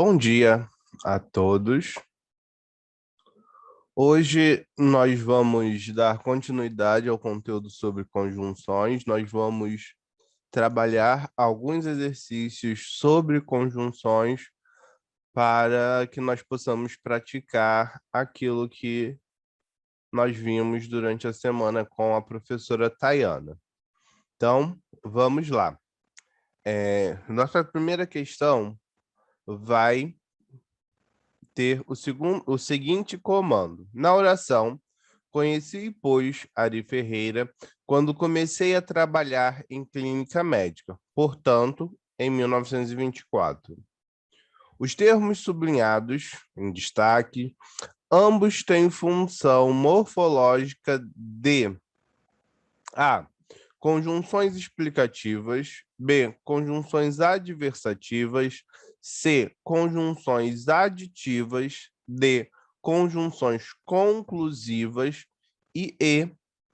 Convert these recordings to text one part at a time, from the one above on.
Bom dia a todos. Hoje nós vamos dar continuidade ao conteúdo sobre conjunções. Nós vamos trabalhar alguns exercícios sobre conjunções para que nós possamos praticar aquilo que nós vimos durante a semana com a professora Tayana. Então, vamos lá. Nossa primeira questão vai ter o seguinte comando. Na oração, conheci, pois, Ari Ferreira quando comecei a trabalhar em clínica médica, portanto, em 1924. Os termos sublinhados, em destaque, ambos têm função morfológica de A. Conjunções explicativas. B. Conjunções adversativas. C. Conjunções aditivas. D. Conjunções conclusivas. E E.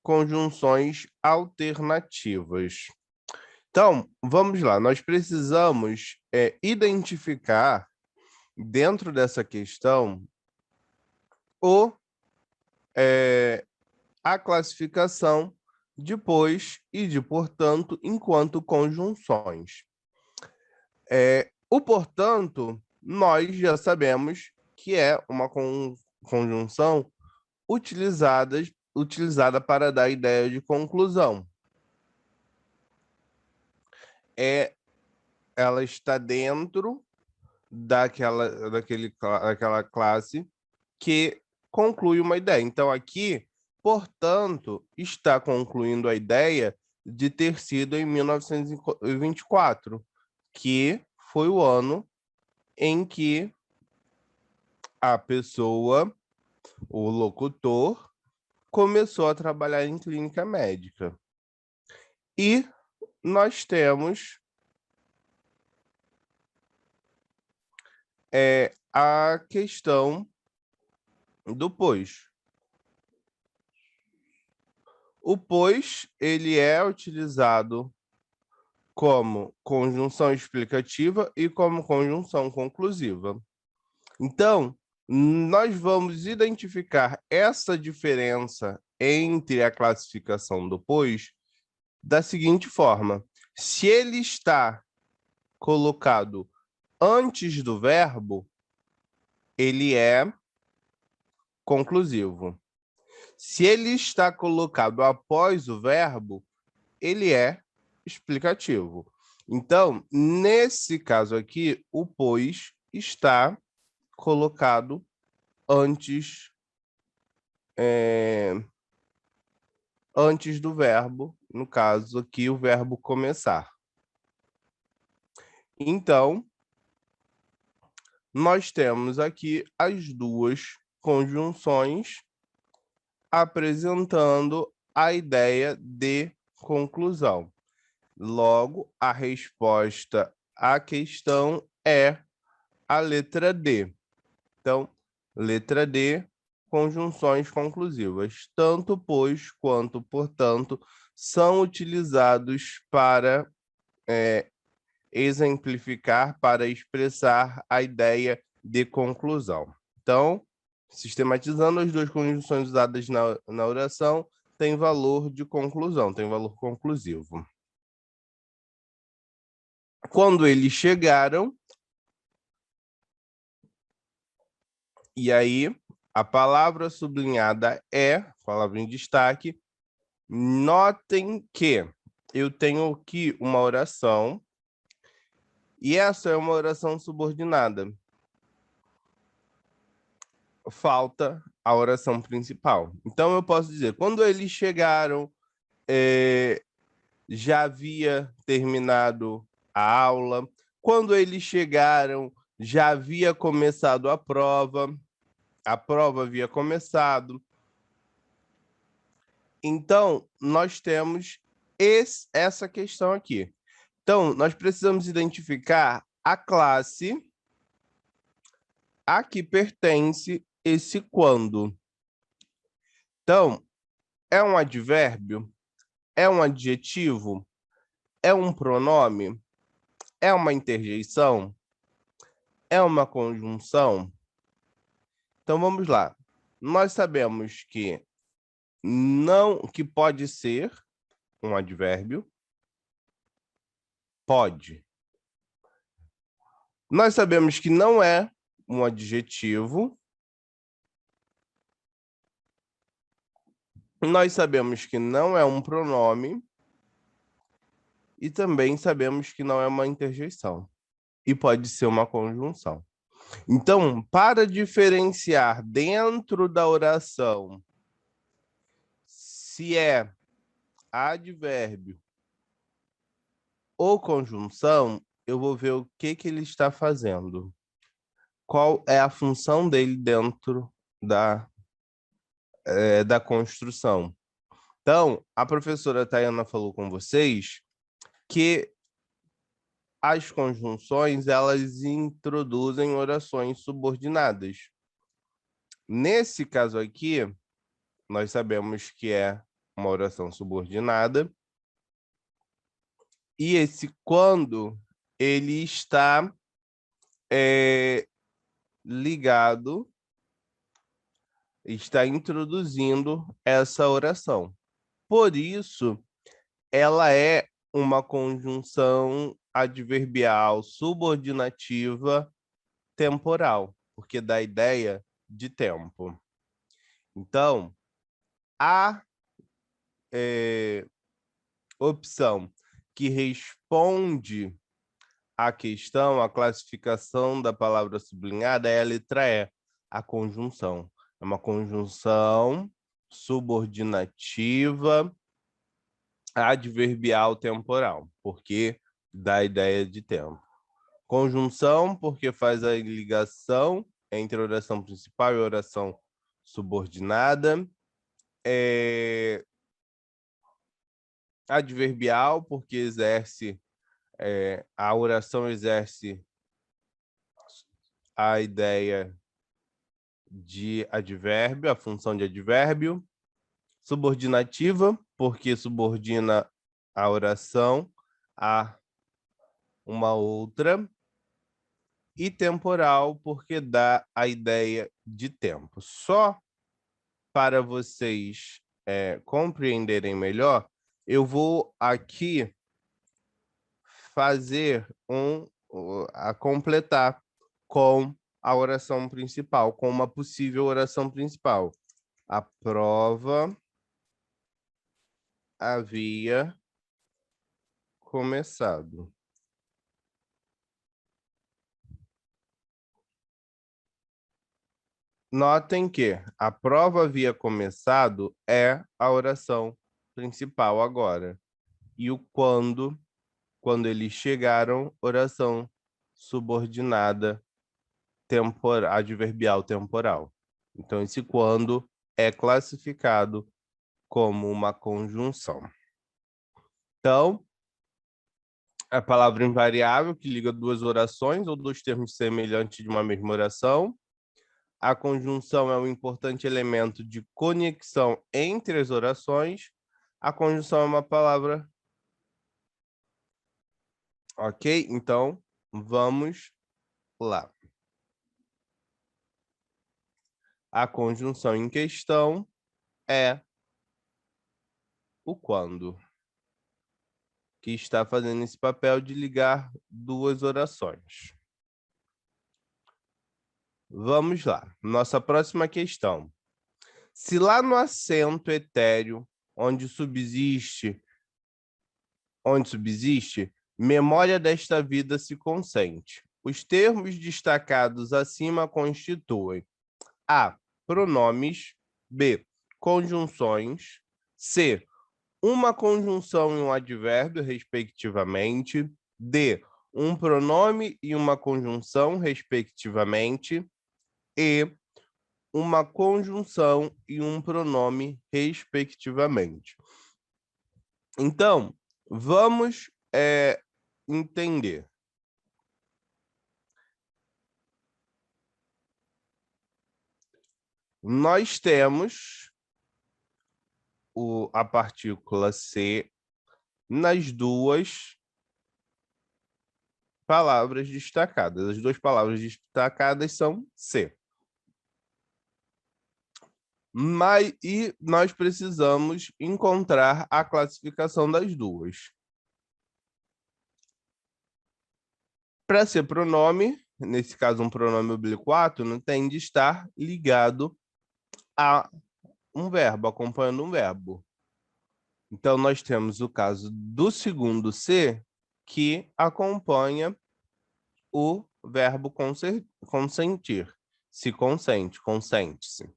Conjunções alternativas. Então, vamos lá. Nós precisamos identificar, dentro dessa questão, o, a classificação depois e de portanto enquanto conjunções. O portanto, nós já sabemos que é uma conjunção utilizada para dar ideia de conclusão. Ela está dentro daquela classe que conclui uma ideia. Então, aqui, portanto, está concluindo a ideia de ter sido em 1924, que foi o ano em que a pessoa, o locutor, começou a trabalhar em clínica médica. E nós temos a questão do pois. O pois, ele é utilizado como conjunção explicativa e como conjunção conclusiva. Então, nós vamos identificar essa diferença entre a classificação do pois da seguinte forma: se ele está colocado antes do verbo, ele é conclusivo. Se ele está colocado após o verbo, ele é explicativo. Então, nesse caso aqui, o pois está colocado antes, antes do verbo, no caso aqui, o verbo começar. Então, nós temos aqui as duas conjunções apresentando a ideia de conclusão. Logo, a resposta à questão é a letra D. Então, letra D, conjunções conclusivas. Tanto pois quanto portanto são utilizados para exemplificar, para expressar a ideia de conclusão. Então, sistematizando, as duas conjunções usadas na oração têm valor de conclusão, tem valor conclusivo. Quando eles chegaram, e aí a palavra sublinhada é, palavra em destaque, notem que eu tenho aqui uma oração, e essa é uma oração subordinada. Falta a oração principal. Então, eu posso dizer, quando eles chegaram, já havia terminado a aula. Quando eles chegaram, já havia começado a prova havia começado. Então, nós temos essa questão aqui. Então, nós precisamos identificar a classe a que pertence esse quando. Então, é um advérbio? É um adjetivo? É um pronome? É uma interjeição? é uma conjunção? Então, vamos lá. Nós sabemos que pode ser um advérbio. Pode. Nós sabemos que não é um adjetivo. Nós sabemos que não é um pronome. E também sabemos que não é uma interjeição. E pode ser uma conjunção. Então, para diferenciar dentro da oração se é advérbio ou conjunção, eu vou ver o que ele está fazendo. Qual é a função dele dentro da construção. Então, a professora Tayana falou com vocês que as conjunções, elas introduzem orações subordinadas. Nesse caso aqui, nós sabemos que é uma oração subordinada. E esse quando, ele está ligado, está introduzindo essa oração. Por isso, ela é uma conjunção adverbial subordinativa temporal, porque dá ideia de tempo. Então, a opção que responde à questão, a classificação da palavra sublinhada é a letra E, a conjunção. É uma conjunção subordinativa adverbial temporal, porque dá ideia de tempo. Conjunção, porque faz a ligação entre a oração principal e a oração subordinada. Adverbial, porque a oração exerce a ideia de advérbio, a função de advérbio. Subordinativa, porque subordina a oração a uma outra. E temporal, porque dá a ideia de tempo. Só para vocês compreenderem melhor, eu vou aqui fazer a completar com a oração principal, com uma possível oração principal. A prova havia começado. Notem que a prova havia começado é a oração principal agora. E o quando eles chegaram, oração subordinada adverbial temporal. Então, esse quando é classificado como uma conjunção. Então, a palavra invariável que liga duas orações ou dois termos semelhantes de uma mesma oração. A conjunção é um importante elemento de conexão entre as orações. A conjunção é uma palavra. Ok? Então, vamos lá. A conjunção em questão é o quando, que está fazendo esse papel de ligar duas orações. Vamos lá. Nossa próxima questão. Se lá no acento etéreo, onde subsiste, memória desta vida se consente. Os termos destacados acima constituem A. Pronomes. B. Conjunções. C. Uma conjunção e um advérbio, respectivamente. D. Um pronome e uma conjunção, respectivamente. E uma conjunção e um pronome, respectivamente. Então, vamos entender. Nós temos a partícula C nas duas palavras destacadas. As duas palavras destacadas são se. E nós precisamos encontrar a classificação das duas. Para ser pronome, nesse caso um pronome oblíquo, tem de estar ligado a um verbo, acompanhando um verbo. Então, nós temos o caso do segundo ser, que acompanha o verbo consentir. Se consente, consente-se.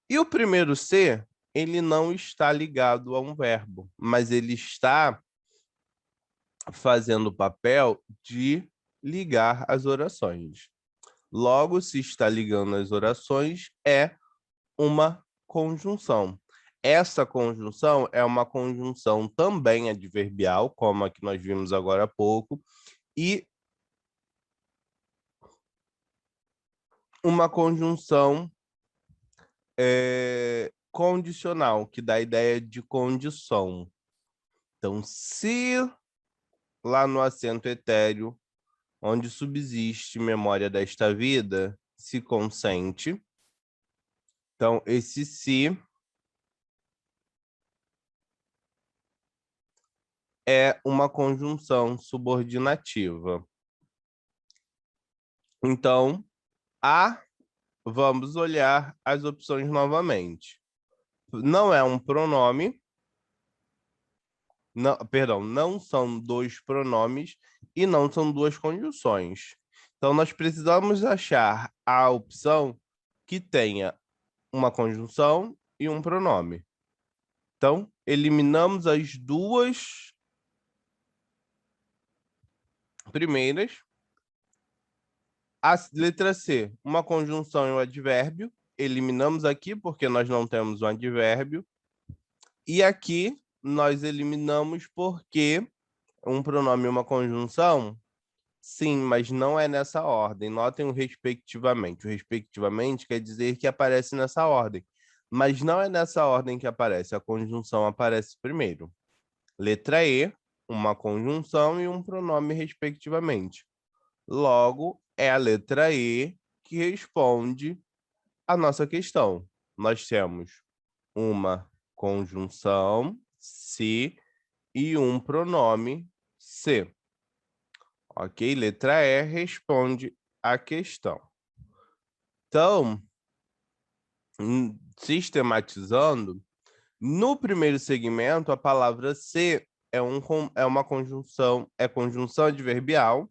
E o primeiro ser, ele não está ligado a um verbo, mas ele está fazendo o papel de ligar as orações. Logo, se está ligando as orações, é uma conjunção. Essa conjunção é uma conjunção também adverbial, como a que nós vimos agora há pouco, e uma conjunção condicional, que dá a ideia de condição. Então, se lá no acento etéreo, onde subsiste memória desta vida, se consente. Então, esse se é uma conjunção subordinativa. Então, vamos olhar as opções novamente. Não é um pronome, não são dois pronomes e não são duas conjunções. Então, nós precisamos achar a opção que tenha uma conjunção e um pronome. Então, eliminamos as duas primeiras. A letra C, uma conjunção e um advérbio. Eliminamos aqui porque nós não temos um advérbio. E aqui nós eliminamos porque um pronome e uma conjunção, sim, mas não é nessa ordem. Notem o respectivamente. O respectivamente quer dizer que aparece nessa ordem, mas não é nessa ordem que aparece. A conjunção aparece primeiro. Letra E, uma conjunção e um pronome respectivamente. Logo, é a letra E que responde a nossa questão. Nós temos uma conjunção, se, e um pronome, se. Ok? Letra E responde a questão. Então, sistematizando, no primeiro segmento, a palavra se é uma conjunção, é conjunção adverbial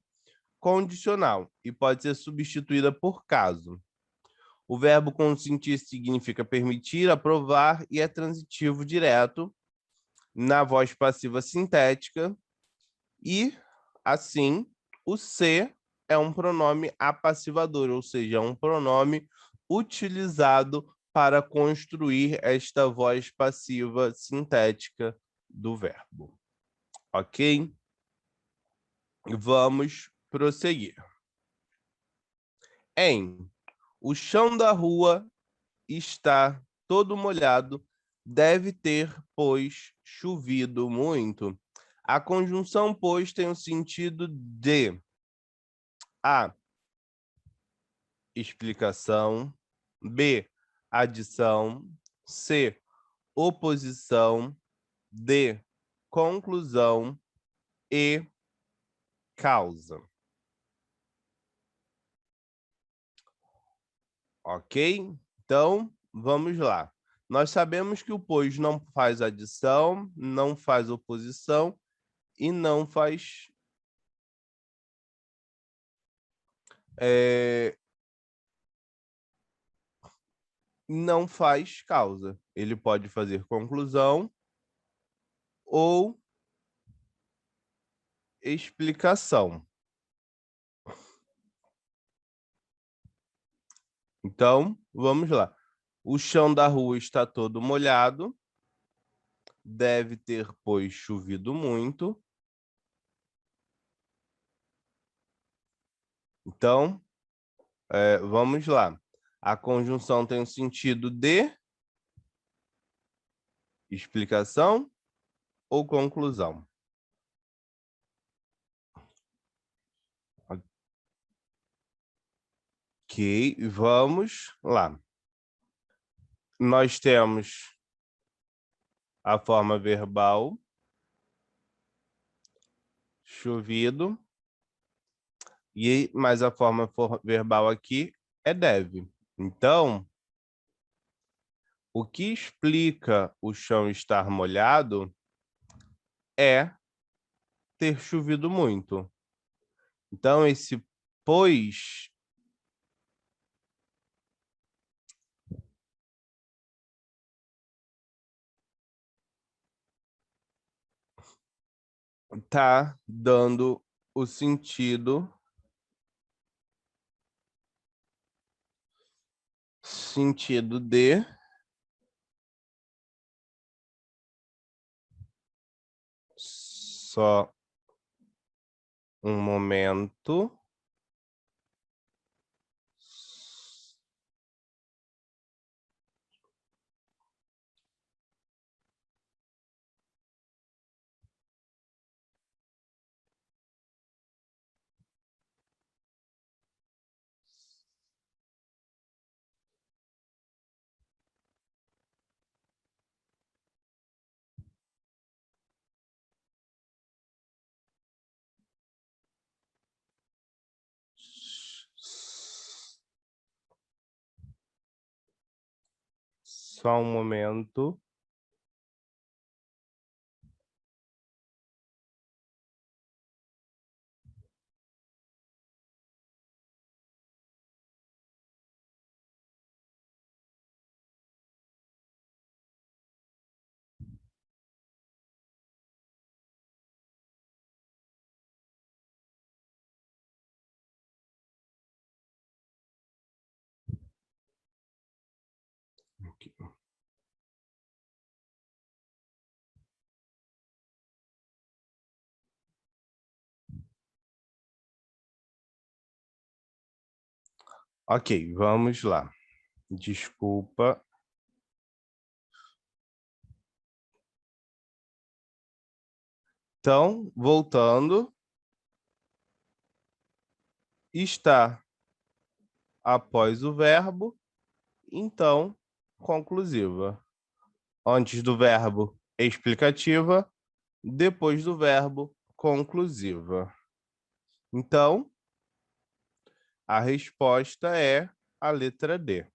condicional e pode ser substituída por caso. O verbo consentir significa permitir, aprovar e é transitivo direto na voz passiva sintética e, assim, o ser é um pronome apassivador, ou seja, é um pronome utilizado para construir esta voz passiva sintética do verbo. Ok? Vamos prosseguir. O chão da rua está todo molhado, deve ter, pois, chovido muito. A conjunção pois tem o sentido de A, explicação, B, adição, C, oposição, D, conclusão e causa. Ok? Então, vamos lá. Nós sabemos que o pois não faz adição, não faz oposição e não faz não faz causa. Ele pode fazer conclusão ou explicação. Então, vamos lá. O chão da rua está todo molhado. Deve ter, pois, chovido muito. Então, vamos lá. A conjunção tem o sentido de explicação ou conclusão. Ok, vamos lá. Nós temos a forma verbal, chovido, mas a forma verbal aqui é deve. Então, o que explica o chão estar molhado é ter chovido muito. Então, esse pois tá dando o sentido de só um momento. Só um momento. Ok, vamos lá. Desculpa. Então, voltando, está após o verbo, então, conclusiva. Antes do verbo, explicativa. Depois do verbo, conclusiva. Então, a resposta é a letra D.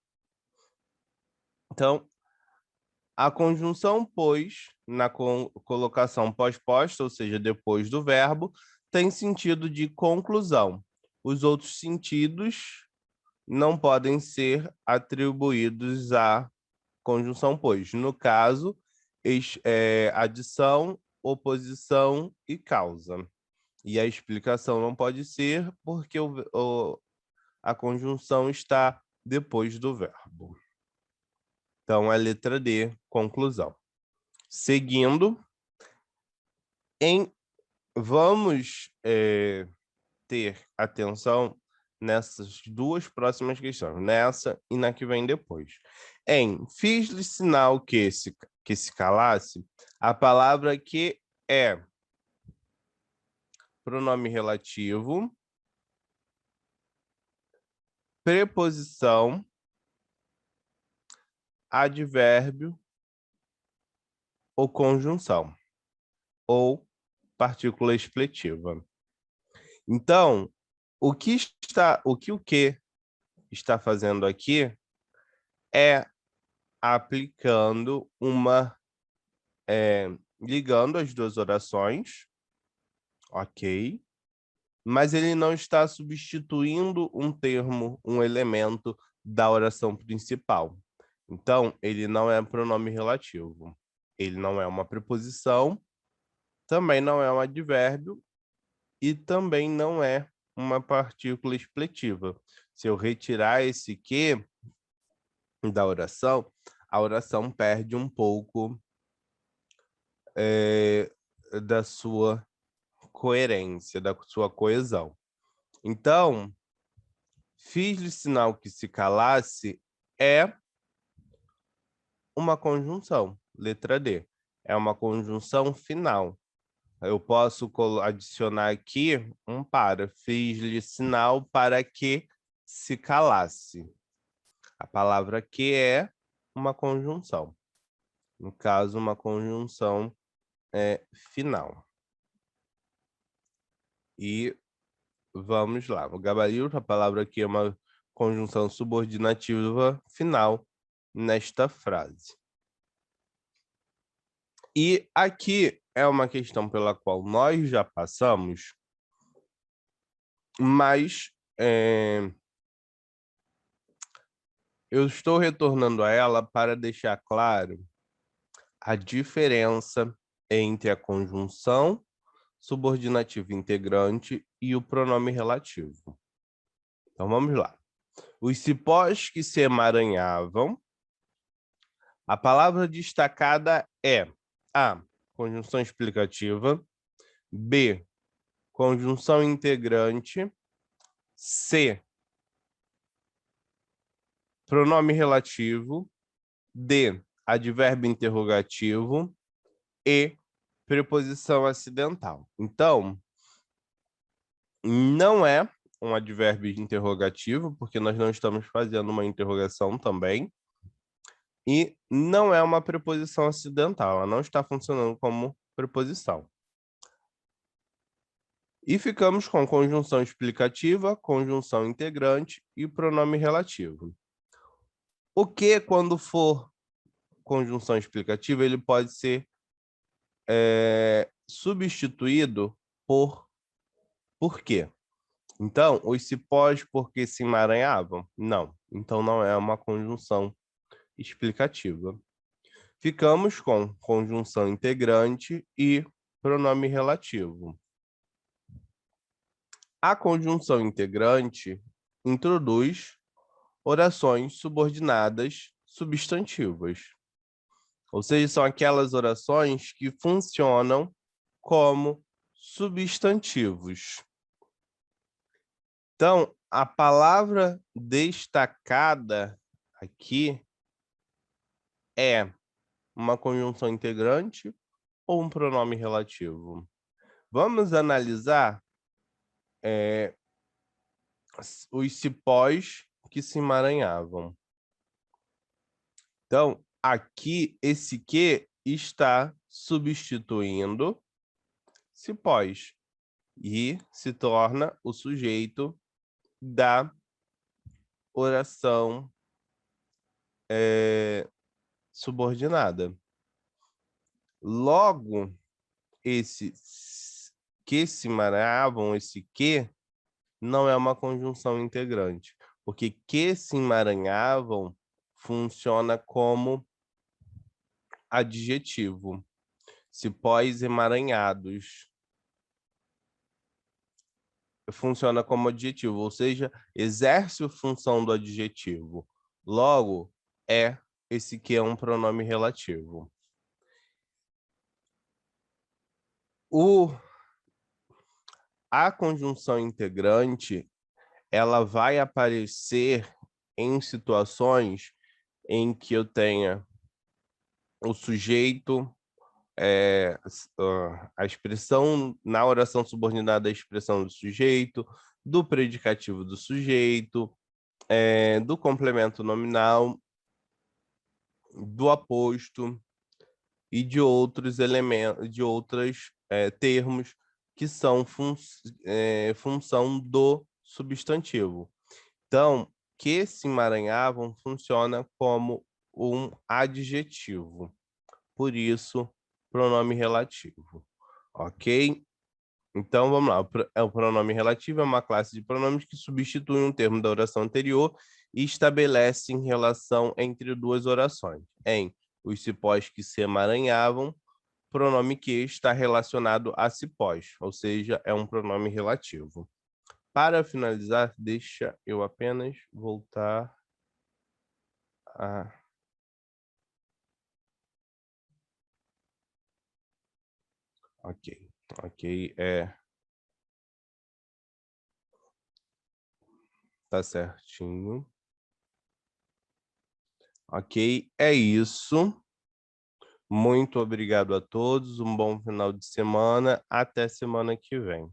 Então, a conjunção pois, na colocação pós-posta, ou seja, depois do verbo, tem sentido de conclusão. Os outros sentidos não podem ser atribuídos à conjunção pois. No caso, adição, oposição e causa. E a explicação não pode ser porque a conjunção está depois do verbo. Então, a letra D, conclusão. Seguindo, vamos ter atenção nessas duas próximas questões, nessa e na que vem depois. Fiz-lhe sinal que se calasse, a palavra que é pronome relativo, preposição, advérbio ou conjunção, ou partícula expletiva. Então, o que está fazendo aqui é aplicando ligando as duas orações, ok? Mas ele não está substituindo um termo, um elemento da oração principal. Então, ele não é pronome relativo. Ele não é uma preposição, também não é um advérbio e também não é uma partícula expletiva. Se eu retirar esse que da oração, a oração perde um pouco da sua coerência, da sua coesão. Então, fiz-lhe sinal que se calasse é uma conjunção, letra D. É uma conjunção final. Eu posso adicionar aqui um para. Fiz-lhe sinal para que se calasse. A palavra que é uma conjunção. No caso, uma conjunção final. E vamos lá. O gabarito, a palavra aqui é uma conjunção subordinativa final nesta frase. E aqui é uma questão pela qual nós já passamos, mas eu estou retornando a ela para deixar claro a diferença entre a conjunção subordinativa integrante e o pronome relativo. Então, vamos lá. Os cipós que se emaranhavam, a palavra destacada é A, conjunção explicativa, B, conjunção integrante, C, pronome relativo, D, advérbio interrogativo e preposição acidental. Então, não é um advérbio interrogativo, porque nós não estamos fazendo uma interrogação também, e não é uma preposição acidental, ela não está funcionando como preposição. E ficamos com conjunção explicativa, conjunção integrante e pronome relativo. O que, quando for conjunção explicativa, ele pode ser substituído por quê? Então, os cipós porque se emaranhavam? Não. Então, não é uma conjunção explicativa. Ficamos com conjunção integrante e pronome relativo. A conjunção integrante introduz orações subordinadas substantivas. Ou seja, são aquelas orações que funcionam como substantivos. Então, a palavra destacada aqui é uma conjunção integrante ou um pronome relativo? Vamos analisar os cipós que se emaranhavam. Então, aqui, esse que está substituindo cipós e se torna o sujeito da oração subordinada. Logo, esse que se emaranhavam, esse que, não é uma conjunção integrante, porque que se emaranhavam funciona como adjetivo. Cipós emaranhados funciona como adjetivo, ou seja, exerce a função do adjetivo. Logo, esse que é um pronome relativo. A conjunção integrante, ela vai aparecer em situações em que eu tenha o sujeito, a expressão na oração subordinada, a expressão do sujeito, do predicativo do sujeito, do complemento nominal, do aposto e de outros elementos, de outros termos que são função do substantivo. Então, que se emaranhavam funciona como um adjetivo. Por isso, pronome relativo. Ok? Então, vamos lá. O pronome relativo é uma classe de pronomes que substitui um termo da oração anterior e estabelece relação entre duas orações. Em os cipós que se emaranhavam, pronome que está relacionado a cipós, ou seja, é um pronome relativo. Para finalizar, deixa eu apenas voltar a... Ok, tá certinho. Ok, é isso. Muito obrigado a todos, um bom final de semana, até semana que vem.